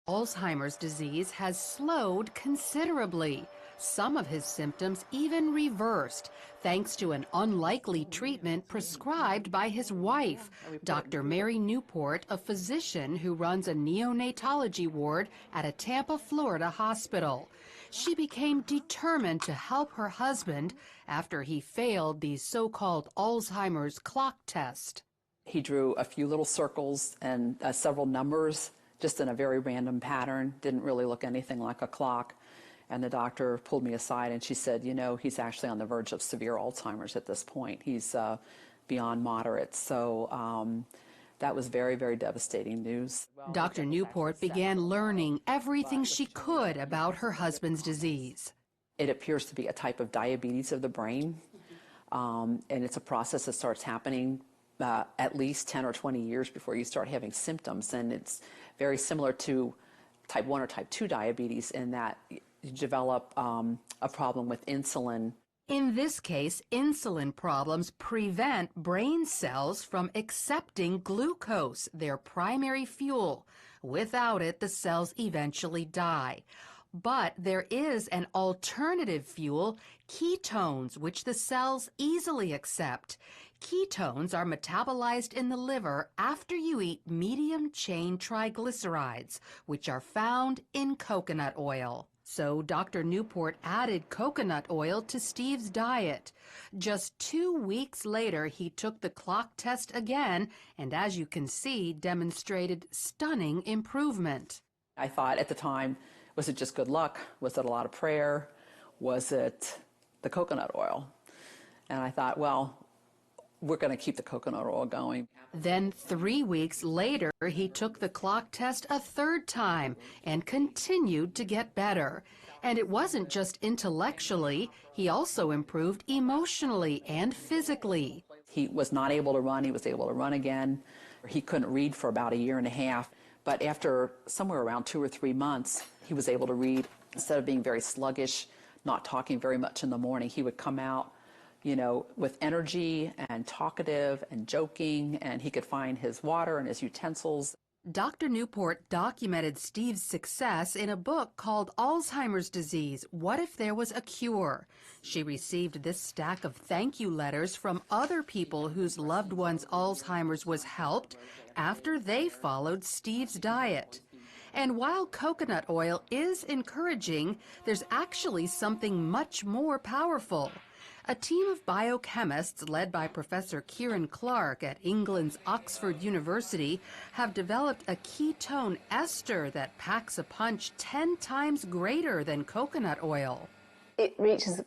Alzheimer's disease has slowed considerably. Some of his symptoms even reversed, thanks to an unlikely treatment prescribed by his wife, Dr. Mary Newport, a physician who runs a neonatology ward at a Tampa, Florida hospital. She became determined to help her husband after he failed the so-called Alzheimer's clock test. He drew a few little circles and several numbers, just in a very random pattern, didn't really look anything like a clock. And the doctor pulled me aside and she said, you know, he's actually on the verge of severe Alzheimer's at this point. He's beyond moderate. So that was very, very devastating news. Dr. Newport began learning everything she could about her husband's disease. It appears to be a type of diabetes of the brain, and it's a process that starts happening at least 10 or 20 years before you start having symptoms. And it's very similar to type 1 or type 2 diabetes in that you develop a problem with insulin. In this case, insulin problems prevent brain cells from accepting glucose, their primary fuel. Without it, the cells eventually die. But there is an alternative fuel, ketones, which the cells easily accept. Ketones are metabolized in the liver after you eat medium-chain triglycerides, which are found in coconut oil. So Dr. Newport added coconut oil to Steve's diet. Just 2 weeks later, he took the clock test again, and as you can see, demonstrated stunning improvement. I thought at the time, was it just good luck? Was it a lot of prayer? Was it the coconut oil? And I thought, well, we're going to keep the coconut oil going. Then 3 weeks later, he took the clock test a third time and continued to get better. And it wasn't just intellectually, he also improved emotionally and physically. He was not able to run. He was able to run again. He couldn't read for about a year and a half. But after somewhere around 2 or 3 months, he was able to read. Instead of being very sluggish, not talking very much in the morning, he would come out, you know, with energy and talkative and joking, and he could find his water and his utensils. Dr. Newport documented Steve's success in a book called Alzheimer's Disease, What If There Was a Cure? She received this stack of thank you letters from other people whose loved one's Alzheimer's was helped after they followed Steve's diet. And while coconut oil is encouraging, there's actually something much more powerful. A team of biochemists led by Professor Kieran Clark at England's Oxford University have developed a ketone ester that packs a punch 10 times greater than coconut oil. It reaches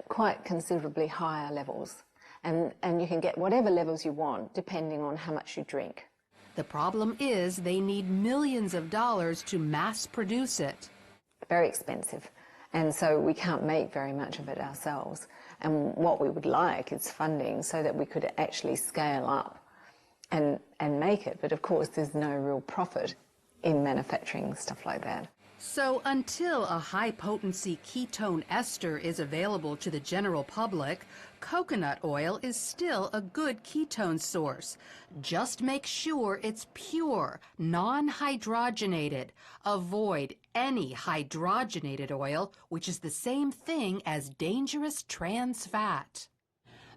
quite considerably higher levels, and you can get whatever levels you want depending on how much you drink. The problem is they need millions of dollars to mass produce it. Very expensive, and so we can't make very much of it ourselves. And what we would like is funding so that we could actually scale up and make it. But of course, there's no real profit in manufacturing stuff like that. So until a high-potency ketone ester is available to the general public, coconut oil is still a good ketone source. Just make sure it's pure, non-hydrogenated. Avoid any hydrogenated oil, which is the same thing as dangerous trans fat.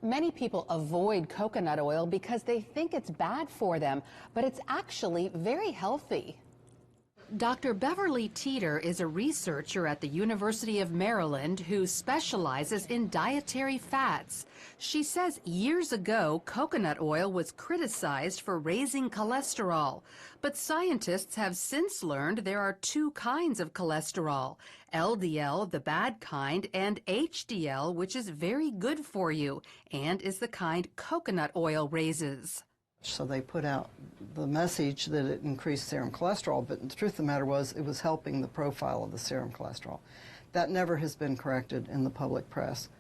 Many people avoid coconut oil because they think it's bad for them, but it's actually very healthy. Dr. Beverly Teeter is a researcher at the University of Maryland who specializes in dietary fats. She says years ago, coconut oil was criticized for raising cholesterol, but scientists have since learned there are two kinds of cholesterol, LDL, the bad kind, and HDL, which is very good for you and is the kind coconut oil raises. So they put out the message that it increased serum cholesterol, but the truth of the matter was it was helping the profile of the serum cholesterol. That never has been corrected in the public press,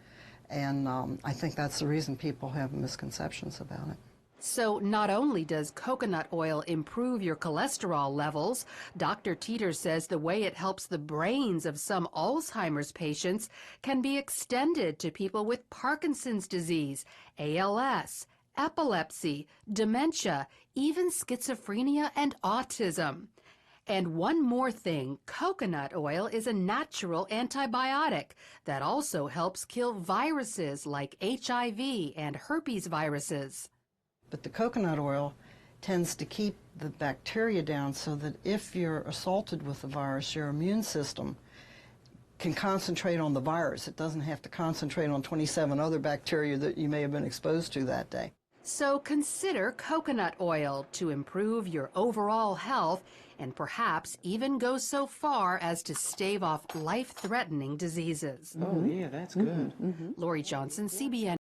and I think that's the reason people have misconceptions about it. So not only does coconut oil improve your cholesterol levels, Dr. Teeter says the way it helps the brains of some Alzheimer's patients can be extended to people with Parkinson's disease, ALS, epilepsy, dementia, even schizophrenia and autism. And one more thing, coconut oil is a natural antibiotic that also helps kill viruses like HIV and herpes viruses. But the coconut oil tends to keep the bacteria down so that if you're assaulted with the virus, your immune system can concentrate on the virus. It doesn't have to concentrate on 27 other bacteria that you may have been exposed to that day. So consider coconut oil to improve your overall health and perhaps even go so far as to stave off life-threatening diseases. Oh, yeah, that's good. Lori Johnson, CBN.